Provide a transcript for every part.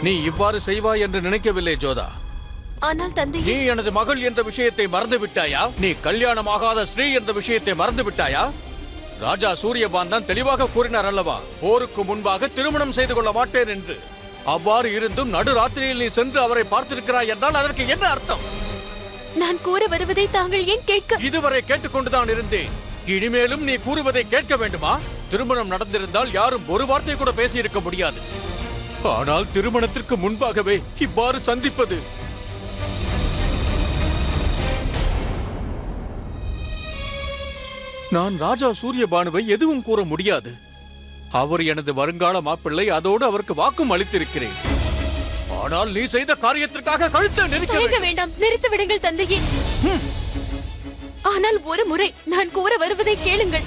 நீ இவ்வாறு செய்வாய் என்று நினைக்கவில்லை ஜோதா. ஆனால் தந்தை, நீ எனது மகள் என்ற விஷயத்தை மறந்து விட்டாயா? நீ கல்யாணமாகாத ஸ்ரீ என்ற விஷயத்தை மறந்து விட்டாயா? ராஜா சூரியபான் தான் தெளிவாக கூறினார் அல்லவா, போருக்கு முன்பாக திருமணம் செய்து கொள்ள மாட்டேன் என்று. அவ்வாறு இருந்தும் நடுராத்திரியில் நீ சென்று அவரை பார்த்திருக்கிறாய் என்றால் அதற்கு என்ன அர்த்தம்? நான் கூற வருவதை தாங்கள் ஏன் கேட்க? இதுவரை கேட்டுக்கொண்டுதான் இருந்தேன். இனிமேலும் நீ கூறுவதை கேட்க வேண்டுமா? திருமணம் நடந்திருந்தால் யாரும் ஒரு வார்த்தை கூட பேசியிருக்க முடியாது. ஆனால் திருமணத்திற்கு முன்பாகவே இவ்வாறு சந்திப்பது. நான் ராஜா சூரியபானுவை எதுவும் கூற முடியாது. அவர் எனது வருங்கால மாப்பிள்ளை, அதோடு அவருக்கு வாக்கும் அளித்திருக்கிறேன். ஆனால் நீ செய்த காரியத்திற்காக கழுத்தை நெருக்க வேண்டாம். நிறுத்தி விடுங்கள் தந்தையே. ஆனால் ஒரு முறை நான் கூற வருவதை கேளுங்கள்.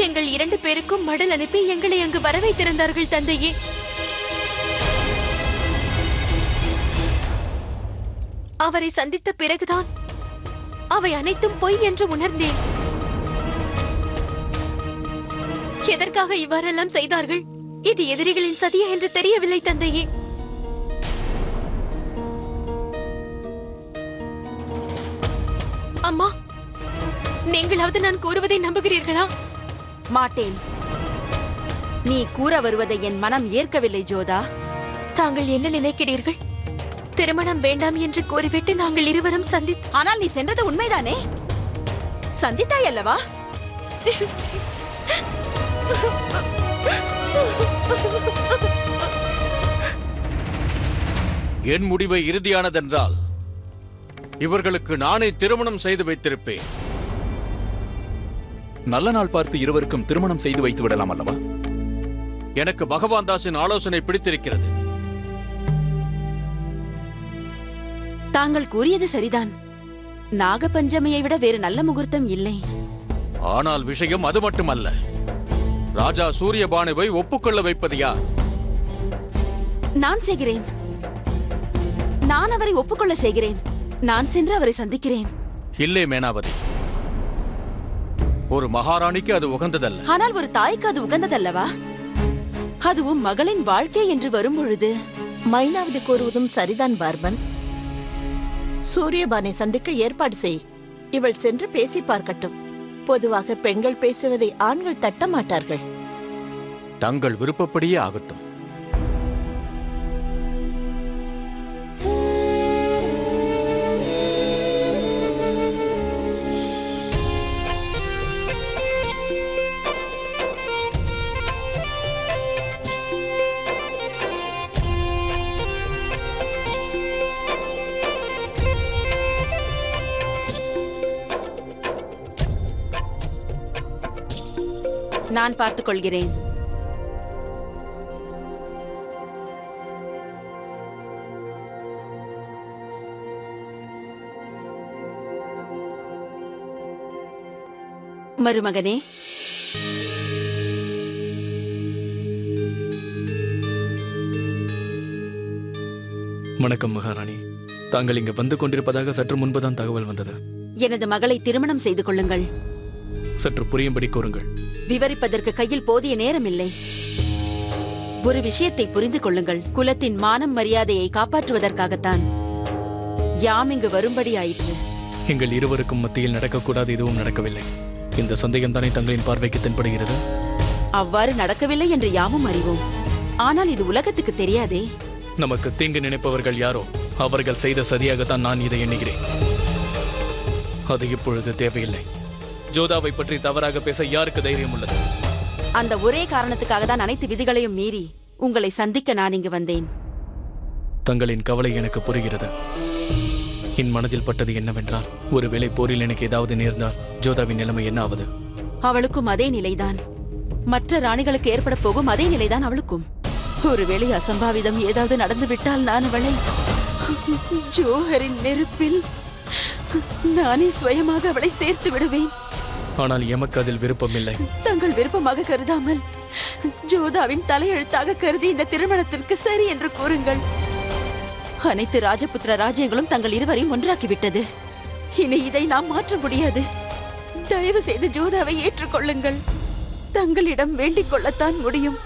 எங்கள் 2 பேருக்கும் மடல் அனுப்பி எங்களை அங்கு வரவைத்திருந்தார்கள் தந்தையே. அவரை சந்தித்த பிறகுதான் அவை அனைத்தும் பொய் என்று உணர்ந்தேன். எதற்காக இவ்வாறெல்லாம் செய்தார்கள்? இது எதிரிகளின் சதியா என்று தெரியவில்லை தந்தையே. அம்மா, நீங்களாவது நான் கூறுவதை நம்புகிறீர்களா? மாட்டேன். நீ கூற வருவதை என் மனம் ஏற்கவில்லை ஜோதா. தாங்கள் என்ன நினைக்கிறீர்கள்? திருமணம் வேண்டாம் என்று கூறிவிட்டு நாங்கள் இருவரும் ஆனால் நீ சென்றது உண்மைதானே? சந்தித்தாய் அல்லவா? என் முடிவை இறுதியானதென்றால் இவர்களுக்கு நானே திருமணம் செய்து வைத்திருப்பேன். நல்ல நாள் பார்த்து இருவருக்கும் திருமணம் செய்து வைத்து விடலாம் அல்லவா? எனக்கு பகவான் தாஸின் ஆலோசனை பிடித்திருக்கிறது. தாங்கள் கூறியது சரிதான். நாகபஞ்சமியை விட வேறு நல்ல முகூர்த்தம் இல்லை. ஆனால் விஷயம் அது மட்டுமல்ல. ராஜா சூரியபானுவை ஒப்புக்கொள்ள வைப்பது யார்? நான் செய்கிறேன். நான் அவரை ஒப்புக்கொள்ள செய்கிறேன். நான் சென்று அவரை சந்திக்கிறேன். இல்லை மேனாவதி, ஒரு மகாராணிக்கு அது உகந்ததல்ல. ஆனால் ஒரு தாய்க்கு அது உகந்ததல்லவா? அதுவும் மகளின் வாழ்க்கை என்று வரும் பொழுது. மைனாவதி கூறுவதும் சரிதான் பார்பன். சூரியபானை சந்திக்க ஏற்பாடு செய். இவள் சென்று பேசி பார்க்கட்டும். பொதுவாக பெண்கள் பேசுவதை ஆண்கள் தட்ட மாட்டார்கள். தங்கள் விருப்பப்படியே ஆகட்டும். நான் பார்த்துக் கொள்கிறேன். மருமகனே, வணக்கம் மகாராணி. தாங்கள் இங்கு வந்து கொண்டிருப்பதாக சற்று முன்புதான் தகவல் வந்தது. எனது மகளை திருமணம் செய்து கொள்ளுங்கள். சற்று புரியும்படி கூறுங்கள். விவரிப்பதற்கு கையில் போதிய நேரம் இல்லை. ஒரு விஷயத்தை புரிந்து கொள்ளுங்கள். குலத்தின் மானம் மரியாதையை காப்பாற்றுவதற்காகத்தான் யாம் இங்கு வரும்படி ஆயிற்று. எங்கள் இருவருக்கும் மத்தியில் நடக்கக்கூடாது எதுவும் நடக்கவில்லை. இந்த சந்தேகம் தானே தங்களின் பார்வைக்கு தென்படுகிறது? அவ்வாறு நடக்கவில்லை என்று யாமும் அறிவோம். ஆனால் இது உலகத்துக்கு தெரியாதே. நமக்கு தீங்கு நினைப்பவர்கள் யாரோ அவர்கள் செய்த சதியாகத்தான் நான் இதை எண்ணுகிறேன். அது இப்பொழுது தேவையில்லை. ஜோதாவை பற்றி தவறாக பேச யாருக்கு தைரியம் உள்ளது? அந்த ஒரே காரணத்துக்காக தான் அனைத்து விதிகளையும் மீறி உங்களை சந்திக்க நான் இங்கு வந்தேன். தங்களின் கவலை எனக்கு புரிகிறது. என் மனதில் பட்டது என்னவென்றால், ஒருவேளை போரில் எனக்கு ஏதாவது நேர்ந்தால் ஜோதாவின் நிலைமை என்ன ஆவது? அவளுக்கும் அதே நிலைதான். மற்ற ராணிகளுக்கு ஏற்பட போகும் அதே நிலைதான் அவளுக்கும். ஒருவேளை அசம்பாவிதம் ஏதாவது நடந்து விட்டால் நான் அவளை ஜோஹரின் நெருப்பில் நானே சுயமாக அவளை சேர்த்து விடுவேன். ஆனால் எமக்கு அதில் விருப்பமில்லை. தங்கள் விருப்பமாக கருதாமல் ஜோதாவின் தலையெழுத்தாக கருதி இந்த திருமணத்திற்கு சரி என்று கூறுங்கள். அனைத்து ராஜபுத்திர ராஜ்யங்களும் தங்கள் இருவரையும் ஒன்றாக்கிவிட்டது. இனி இதை நாம் மாற்ற முடியாது. தயவு செய்து ஜோதாவை ஏற்றுக்கொள்ளுங்கள். தங்களிடம் வேண்டிக் கொள்ளத்தான் முடியும்,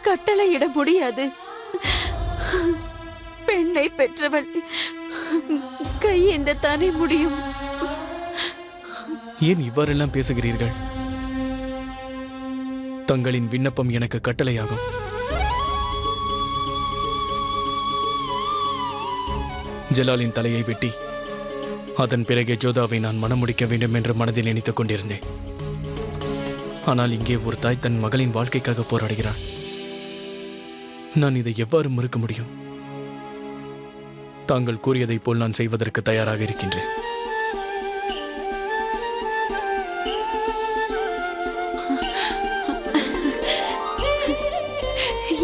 கட்டளையிட முடியாது. பெண்ணை பெற்றவள் கை எந்த தானே முடியும்? ஏன் இவ்வாறெல்லாம் பேசுகிறீர்கள்? தங்களின் விண்ணப்பம் எனக்கு கட்டளையாகும். ஜலாலின் தலையை வெட்டி அதன் பிறகே ஜோதாவை நான் மணமுடிக்க வேண்டும் என்று மனதில் நினைத்துக் கொண்டிருந்தேன். ஆனால் இங்கே ஒரு தாய் தன் மகளின் வாழ்க்கைக்காக போராடுகிறாள். நான் இதை எவ்வாறு மறுக்க முடியும்? தாங்கள் கூறியதைப் போல் நான் செய்வதற்கு தயாராக இருக்கின்றேன்.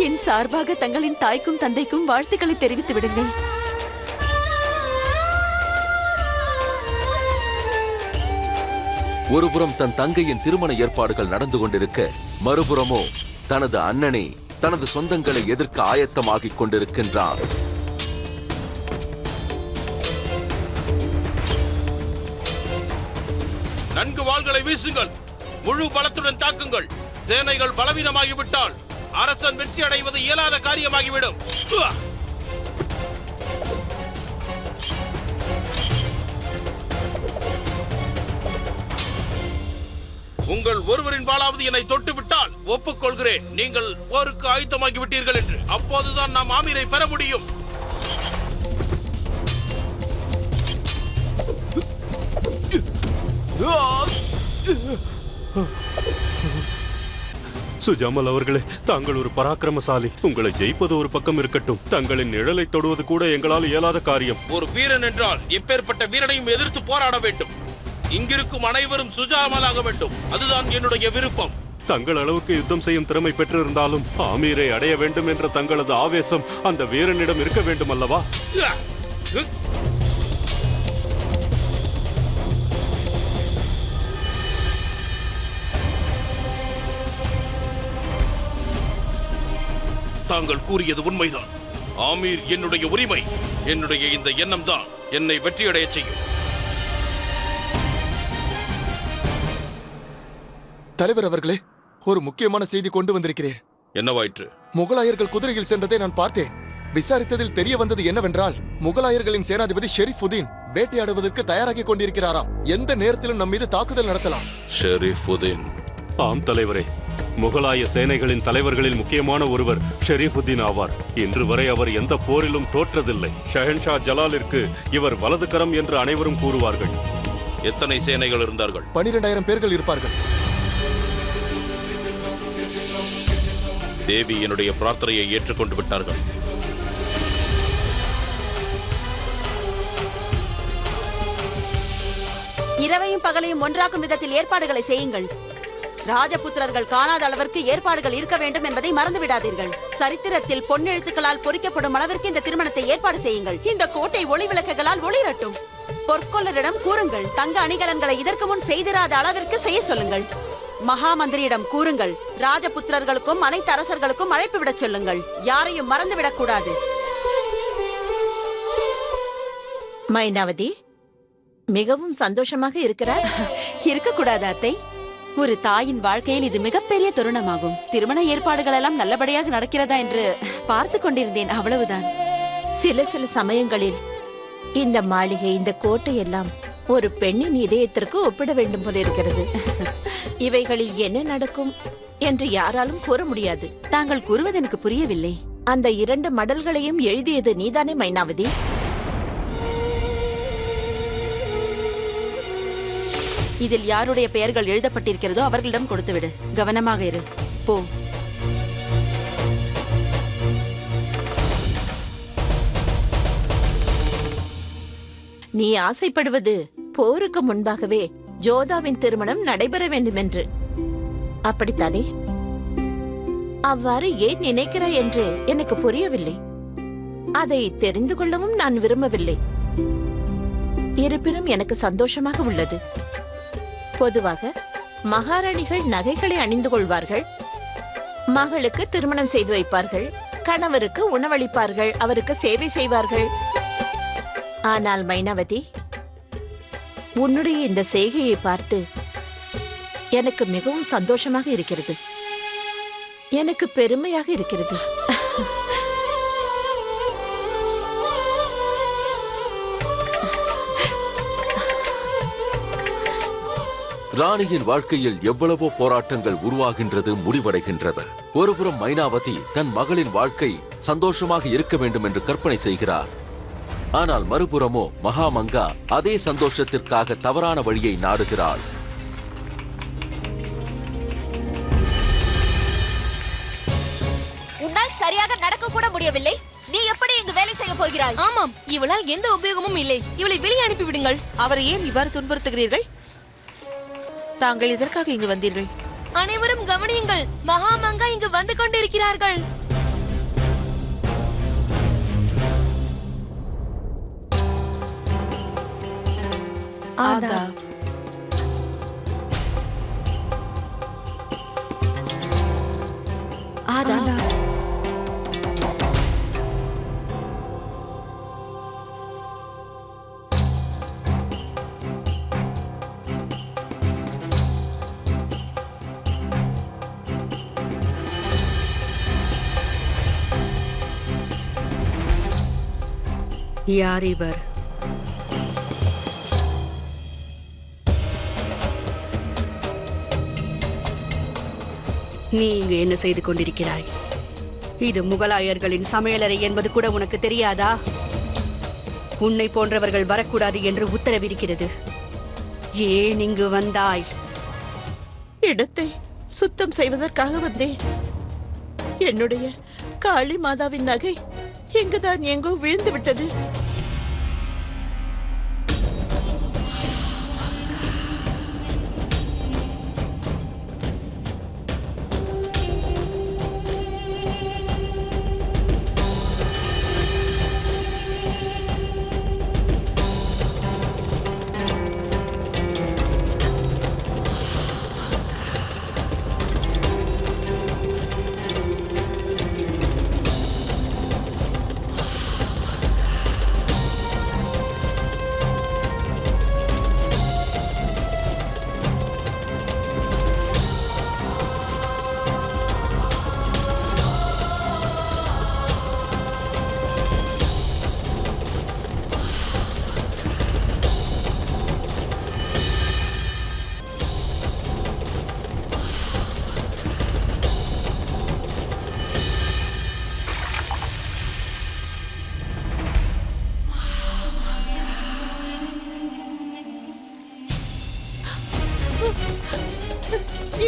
என் சார்பாக தங்களின் தாய்க்கும் தந்தைக்கும் வாழ்த்துக்களை தெரிவித்து விடுங்கள். ஒருபுறம் தன் தங்கையின் திருமண ஏற்பாடுகள் நடந்து கொண்டிருக்க, மறுபுறமோ தனது அண்ணனே தனது சொந்தங்களை எதிர்க்க ஆயத்தமாகிக் கொண்டிருக்கின்றான். நன்கு வாள்களை வீசுங்கள், முழு பலத்துடன் தாக்குங்கள். சேனைகள் பலவீனமாகிவிட்டால் அரசன் வெற்றி அடைவது இயலாத காரியமாகிவிடும். உங்கள் ஒருவரின் வாளாவது என்னை தொட்டு விட்டால் ஒப்புக்கொள்கிறேன் நீங்கள் போருக்கு ஆயத்தமாகி விட்டீர்கள் என்று. அப்போதுதான் நாம் ஆமீரை பெற முடியும். சுஜாமல் அவர்களே, தாங்கள் ஒரு பராக்கிரமசாலி. உங்களை ஜெயிப்பது ஒரு பக்கம் இருக்கட்டும், தங்களின் நிழலை தொடுவது கூட எங்களால் இயலாத காரியம். ஒரு வீரன் என்றால் எப்பேற்பட்ட வீரனையும் எதிர்த்து போராட வேண்டும். இங்கிருக்கும் அனைவரும் சுஜாமலாக வேண்டும். அதுதான் என்னுடைய விருப்பம். தங்கள் அளவுக்கு யுத்தம் செய்யும் திறமை பெற்றிருந்தாலும் ஆமீரை அடைய வேண்டும் என்ற தங்களது ஆவேசம் அந்த வீரனிடம் இருக்க வேண்டும் அல்லவா? தாங்கள் கூறியது உண்மைதான். ஆமீர் என்னுடைய உரிமை. என்னுடைய இந்த எண்ணம் தான் என்னை வெற்றியடைய செய்யும். தலைவர் அவர்களே, ஒரு முக்கியமான செய்தி கொண்டு வந்திருக்கிறேன். என்னவாயிற்று? முகலாயர்கள் குதிரையில் சென்றதை நான் பார்த்தேன். விசாரித்ததில் தெரிய வந்தது என்னவென்றால், முகலாயர்களின் சேனாதிபதி ஷெரீஃபுதீன் வேட்டையாடுவதற்கு தயாராகி கொண்டிருக்கிறாராம். எந்த நேரத்திலும் நம் மீது தாக்குதல் நடத்தலாம். ஷெரீஃபுதீன்? ஆம் தலைவரே, முகலாய சேனைகளின் தலைவர்களில் முக்கியமான ஒருவர் ஷெரீஃபுதீன் ஆவார். இன்று வரை அவர் எந்த போரிலும் தோற்றதில்லை. ஷஹன்ஷா ஜலாலிற்கு இவர் வலது கரம் என்று அனைவரும் கூறுவார்கள். எத்தனை சேனைகள் இருந்தார்கள்? 12,000 பேர்கள் இருப்பார்கள். தேவி என்னுடைய பிரார்த்தனையை ஏற்றுக்கொண்டு விட்டார்கள். இரவையும் பகலையும் ஒன்றாக்கும் விதத்தில் ஏற்பாடுகளை செய்யுங்கள். ராஜபுத்திரர்கள் காணாத அளவிற்கு ஏற்பாடுகள் இருக்க வேண்டும் என்பதை மறந்து விடாதீர்கள். சரித்திரத்தில் பொன்னெழுத்துக்களால் பொறிக்கப்படும் அளவிற்கு இந்த திருமணத்தை ஏற்பாடு செய்யுங்கள். இந்த கோட்டை ஒளி விளக்குகளால் ஒளிரட்டும். பொற்கொள்ளரிடம் கூறுங்கள், தங்க அணிகலன்களை இதற்கு முன் செய்திராத அளவிற்கு செய்ய சொல்லுங்கள். மகா மந்திரியிடம் கூறுங்கள், ராஜபுத்திரர்களுக்கும் அனைத்து அரசர்களுக்கும் அழைப்பு விடச் சொல்லுங்கள். யாரையும் மறந்துவிடக் கூடாது. மைனாவதி, மிகவும் சந்தோஷமாக இருக்கிறார். இருக்கக்கூடாது அத்தை. ஒரு தாயின் வாழ்க்கையில் இது மிகப்பெரிய தருணமாகும். திருமண ஏற்பாடுகள் எல்லாம் நல்லபடியாக நடக்கிறதா என்று பார்த்து கொண்டிருந்தேன், அவ்வளவுதான். சில சமயங்களில் இந்த மாளிகை, இந்த கோட்டை எல்லாம் ஒரு பெண்ணின் இதயத்திற்கு ஒப்பிட வேண்டும் போல இருக்கிறது. இவைகளில் என்ன நடக்கும் என்று யாராலும் கூற முடியாது. தாங்கள் கூறுவது எனக்கு புரியவில்லை. அந்த 2 மடல்களையும் எழுதியது நீதானே மைனாவதி? இதில் யாருடைய பெயர்கள் எழுதப்பட்டிருக்கிறதோ அவர்களிடம் கொடுத்துவிடு. கவனமாக இரு. போ. நீ ஆசைப்படுவது போருக்கு முன்பாகவே ஜோதாவின் திருமணம் நடைபெற வேண்டும் என்று, அப்படித்தானே? அவ்வாறு ஏன் நினைக்கிறாய் என்று எனக்கு புரியவில்லை. அதை தெரிந்து கொள்ளவும் நான் விரும்பவில்லை. இருப்பினும் எனக்கு சந்தோஷமாக உள்ளது. பொதுவாக மகாராணிகள் நகைகளை அணிந்து கொள்வார்கள், மகளுக்கு திருமணம் செய்து வைப்பார்கள், கணவருக்கு உணவளிப்பார்கள், அவருக்கு சேவை செய்வார்கள். ஆனால் மைனாவதி, உன்னுடைய இந்த செய்கையை பார்த்து எனக்கு மிகவும் சந்தோஷமாக இருக்கிறது. எனக்கு பெருமையாக இருக்கிறது. ராணியின் வாழ்க்கையில் எவ்வளவோ போராட்டங்கள் உருவாகின்றது, முடிவடைகின்றது. ஒருபுறம் மைனாவதி தன் மகளின் வாழ்க்கை சந்தோஷமாக இருக்க வேண்டும் என்று கற்பனை செய்கிறார். ஆனால் மறுபுறமோ மகாமங்கா அதே சந்தோஷத்திற்காக தவறான வழியை நாடுகிறாள். உன்னால் சரியாக நடக்க கூட முடியவில்லை. நீ எப்படி இங்கு வேலை செய்ய போகிறாய்? ஆமாம், இவளால் எந்த உபயோகமும் இல்லை. இவளை வெளியே அனுப்பி விடுங்கள். அவரை ஏன் இவ்வாறு துன்புறுத்துகிறீர்கள்? தாங்கள் இதற்காக இங்கு வந்தீர்கள்? அனைவரும் கவனியுங்கள், மகாமங்கா இங்கு வந்து கொண்டிருக்கிறார்கள். ஆதாப். ஆதாப். யார் இவர்? நீ இங்கு என்ன செய்து கொண்டிருக்கிறாய்? இது முகலாயர்களின் சமையலறை என்பது கூட உனக்கு தெரியாதா? உன்னை போன்றவர்கள் வரக்கூடாது என்று உத்தரவிருக்கிறது. ஏன் இங்கு வந்தாய்? இடத்தை சுத்தம் செய்வதற்காக வந்தேன். என்னுடைய காளி மாதாவின் நகை எங்குதான் எங்கோ விழுந்து விட்டது.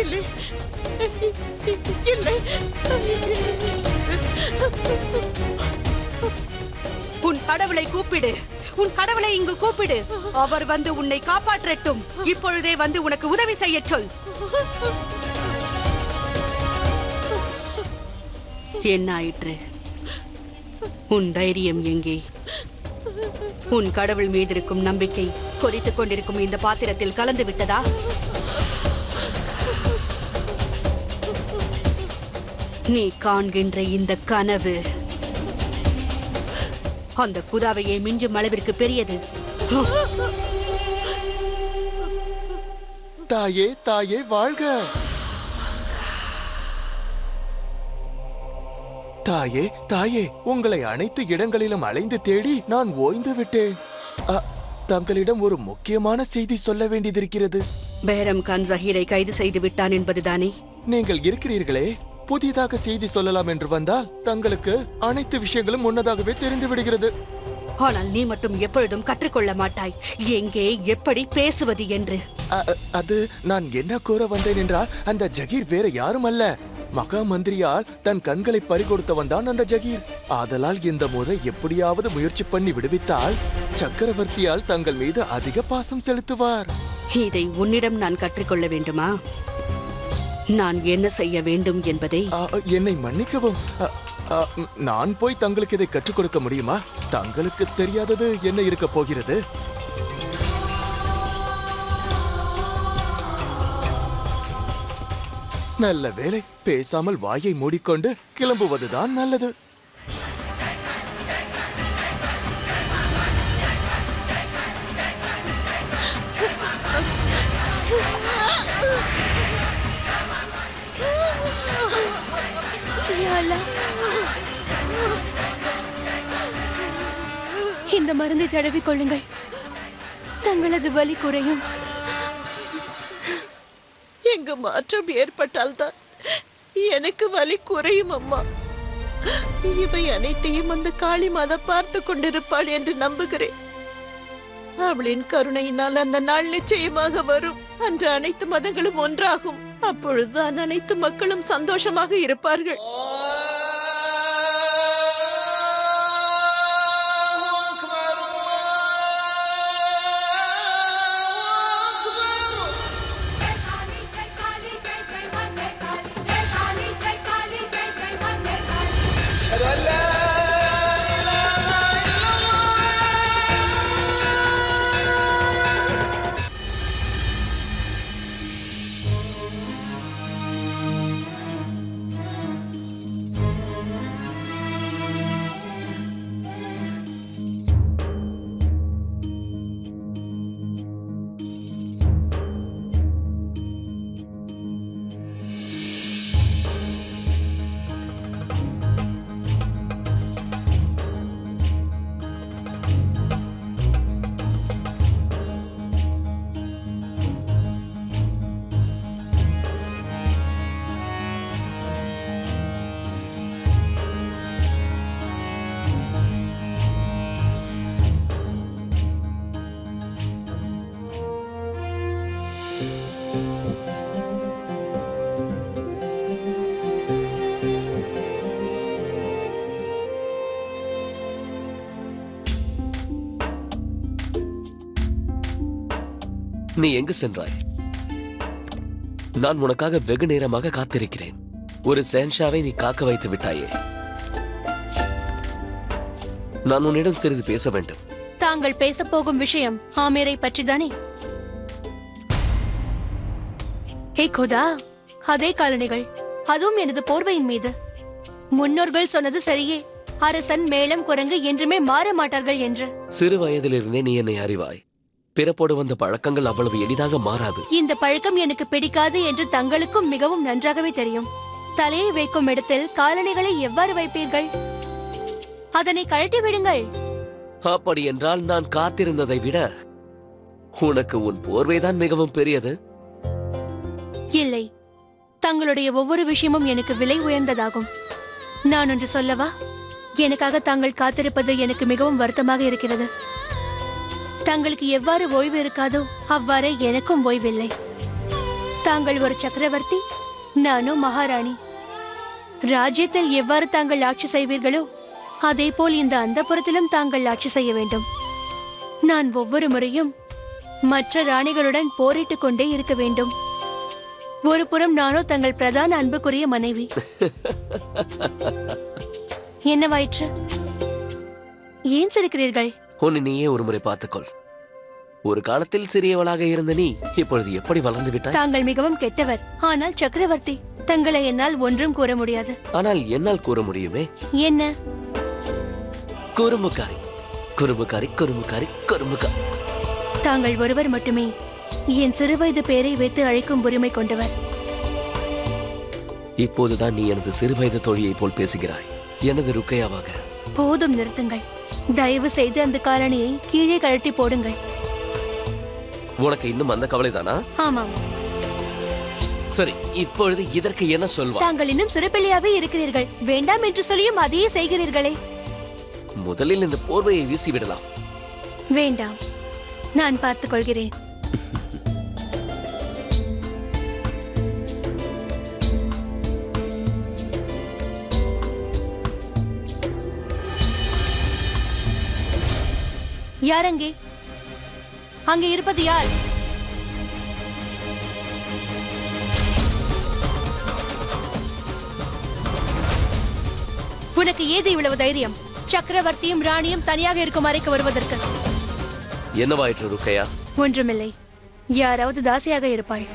இல்லை, இல்லை. உன் கடவுளை கூப்பிடு. உன் கடவுளை இங்கு கூப்பிடு. அவர் வந்து உன்னை காப்பாற்றட்டும். இப்பொழுதே வந்து உனக்கு உதவி செய்ய சொல். என்ன ஆயிற்று? உன் தைரியம் எங்கே? உன் கடவுள் மீது இருக்கும் நம்பிக்கை கொதித்துக் கொண்டிருக்கும் இந்த பாத்திரத்தில் கலந்து விட்டதா? நீ காண்கின்ற இந்த கனவு அந்த குதாவையை மிஞ்சும் அளவிற்கு பெரியது. தாயே, தாயே வாழ்க! தாயே, தாயே, உங்களை அனைத்து இடங்களிலும் அலைந்து தேடி நான் ஓய்ந்து விட்டேன். தங்களிடம் ஒரு முக்கியமான செய்தி சொல்ல வேண்டியதிருக்கிறது. பேரம் கான் ஜஹீரை கைது செய்து விட்டான் என்பதுதானே? நீங்கள் இருக்கிறீர்களே, புதிதாக செய்தி சொல்லலாம் என்று வந்தால் தங்களுக்கு அனைத்து விஷயங்களும் முன்னதாகவே தெரிந்து விடுகிறது. ஆனால் நீ மட்டும் எப்பொழுதும் கற்றுக்கொள்ள மாட்டாய் எங்கே எப்படி பேசுவது என்று. அது நான் என்ன கூற வந்தேன் என்றால், அந்த ஜகீர் வேற யாரும் அல்ல, மகா மந்திரியால் தன் கண்களை பறிகொடுத்தவன் தான் அந்த ஜகீர். ஆதலால் இந்த முறை எப்படியாவது முயற்சி பண்ணி விடுவித்தால் சக்கரவர்த்தியால் தங்கள் மீது அதிக பாசம் செலுத்துவார். இதை உன்னிடம் நான் கற்றுக்கொள்ள வேண்டுமா? நான் என்ன செய்ய வேண்டும் என்பதை... என்னை மன்னிக்கவும், நான் போய் தங்களுக்கு இதை கற்றுக் கொடுக்க முடியுமா? தங்களுக்கு தெரியாதது என்ன இருக்க போகிறது? நல்ல வேலை, பேசாமல் வாயை மூடிக்கொண்டு கிளம்புவதுதான் நல்லது. இந்த மருந்தை தடவிக் கொள்ளுங்கள், தங்களது வலி குறையும். இங்கு மாற்றம் ஏற்பட்டால்தான் எனக்கு வலி குறையும் அம்மா. இவை அனைத்தையும் அந்த காளி மாதா பார்த்து கொண்டிருப்பாள் என்று நம்புகிறேன். அவளின் கருணையினால் அந்த நாள் நிச்சயமாக வரும். அன்று அனைத்து மதங்களும் ஒன்றாகும். அப்பொழுதுதான் அனைத்து மக்களும் சந்தோஷமாக இருப்பார்கள். நீ எங்கு சென்றாய்? நான் உனக்காக வெகு நேரமாக காத்திருக்கிறேன். ஒரு சேன்ஷாவை நீ காக்க வைத்து விட்டாயே. நான் உன்னிடம் சிறிது பேச வேண்டும். தாங்கள் பேசப் போகும் விஷயம் ஆமீரை பற்றிதானே? ஹே கோதா, அதே காலணிகள், அதுவும் எனது போர்வையின் மீது. முன்னோர்கள் சொன்னது சரியே, அரசன் மேலம் குரங்கு என்றுமே மாற மாட்டார்கள் என்று. சிறு வயதிலிருந்தே நீ என்னை அறிவாய். பிறப்போடு வந்த பழக்கங்கள் அவ்வளவு எளிதாக மாறாது. இந்த பழக்கம் எனக்கு பிடிக்காது என்று தங்களுக்கும் மிகவும் நன்றாகவே தெரியும். தலையை வைக்கும் இடத்தில் காலணிகளை எவ்வாறு வைப்பீர்கள்? அதனை கழட்டி விடுங்கள். அப்படி என்றால் நான் காத்திருந்ததை விட உனக்கு உன் போர்வைதான் மிகவும் பெரியது. இல்லை, தங்களுடைய ஒவ்வொரு விஷயமும் எனக்கு விலை உயர்ந்ததாகும். நான் ஒன்று சொல்லவா? எனக்காக தாங்கள் காத்திருப்பது எனக்கு மிகவும் வருத்தமாக இருக்கிறது. தங்களுக்கு எவ்வாறு ஓய்வு இருக்காதோ அவ்வாறே எனக்கும் ஓய்வில்லை. தாங்கள் ஒரு சக்கரவர்த்தி, நானும் மகாராணி. ராஜ்யத்தில் எவ்வாறு தாங்கள் ஆட்சி செய்வீர்களோ அதே போல் இந்த அந்தப்புறத்திலும் தாங்கள் ஆட்சி செய்ய வேண்டும். நான் ஒவ்வொரு முறையும் மற்ற ராணிகளுடன் போரிட்டுக் கொண்டே இருக்க வேண்டும். ஒரு புறம் நானோ தங்கள் பிரதான அன்புக்குரிய மனைவி. என்னவாயிற்று? ஏன் சிரிக்கிறீர்கள்? உன்னை நீயே ஒரு முறை பார்த்துக்கொள். ஒரு காலத்தில் சிறியவளாக இருந்த நீ இப்பொழுது எப்படி வளர்ந்து விட்டாய்? தாங்கள் மிகவும் கெட்டவர். ஆனால் சக்கரவர்த்தி, தங்களை என்னால் ஒன்றும் கூற முடியாது. ஆனால் என்னால் கூற முடியுமே. என்ன? குறும்புக்காரி, குறும்புக்காரி, குறும்புக்காரி, குறும்புக்காரி. தாங்கள் ஒருவர் மட்டுமே என் சிறுவயது பேரை வைத்து அழைக்கும் உரிமை கொண்டவர். இப்போதுதான் நீ எனது சிறுவயது தோழியை போல் பேசுகிறாய். எனது ருக்கையாவாக. போதும், நிறுத்துங்கள். தயவு செய்து அந்த காலணியை கீழே கழட்டி போடுங்கள். உனக்கு இன்னும் அந்த கவலைதானா? ஆமாம். சரி, இப்பொழுது இதற்கு என்ன சொல்வா? தாங்கள் இன்னும் சிறுபிள்ளையாவே இருக்கிறீர்கள். வேண்டாம் என்று சொல்லியும் அதையே செய்கிறீர்களே. முதலில் இந்த போர்வையை வீசிவிடலாம். வேண்டாம், நான் பார்த்துக் கொள்கிறேன். யார் அங்கே? அங்கே இருப்பது யார்? உனக்கு ஏது இவ்வளவு தைரியம்? சக்கரவர்த்தியும் ராணியும் தனியாக இருக்கும் அறைக்கு வருவதற்கு? என்னவாயிற்று ருக்கையா? ஒன்றுமில்லை, யாராவது தாசியாக இருப்பாள்.